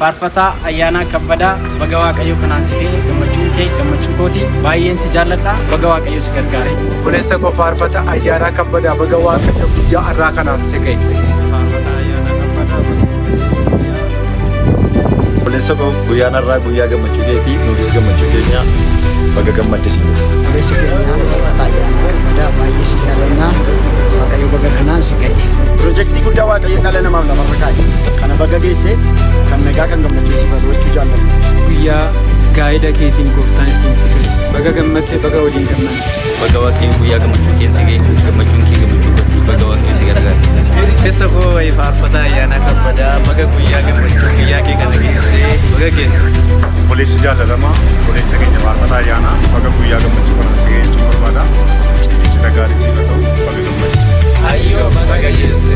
faarfataa ayyaanaa kabbadaa baga waaqayyo kanaan si ga'e gammachuun kee gammachuu kooti baay'een si jaalladha baga waaqayyo si gargaare. Obboleessa koo faarfataa ayyaanaa kabbadaa baga waaqayyo guyyaa har'aa kanaan si ga'e. Faarfataa ayyaanaa kabbadaa obboleessa koo guyyaan har'aa guyyaa gammachuu keetii nuufis gammachuu keenya baga gammaddisiin. Obboleessa keenya faarfataa ayyaanaa kabbadaa baay'ee si jaalladha waaqayyo baga kanaan si ga'e. Piroojeektii guddaa waaqayyo dhala namaaf lafarra kaa'e. Kana baga geesse kan nagaa kan gammachiisiifatu jechuu jaalladha. Guyyaa gaa'ida keetiin gooftaan ittiin si ga'e. Baga gammadde baga waliin gammadde. Baga waaqayyo guyyaa gammachuu keenya si ga'e gammachuun kee gammachuu kooti baga waaqayyo si gargaare. Obboleessa koo faarfataa ayyaanaa kabbadaa baga guyyaa gammachuu guyyaa kee kana geesse baga geesse. Obboleessi jaalatamaa obboleessa keenya faarfataa ayyaanaa baga guyyaa gammachuu kanaan si ga'e jechuun barbaada. Cidha gaarii siif haa ta'u baga gammachuu. Ayyoo baga geesse.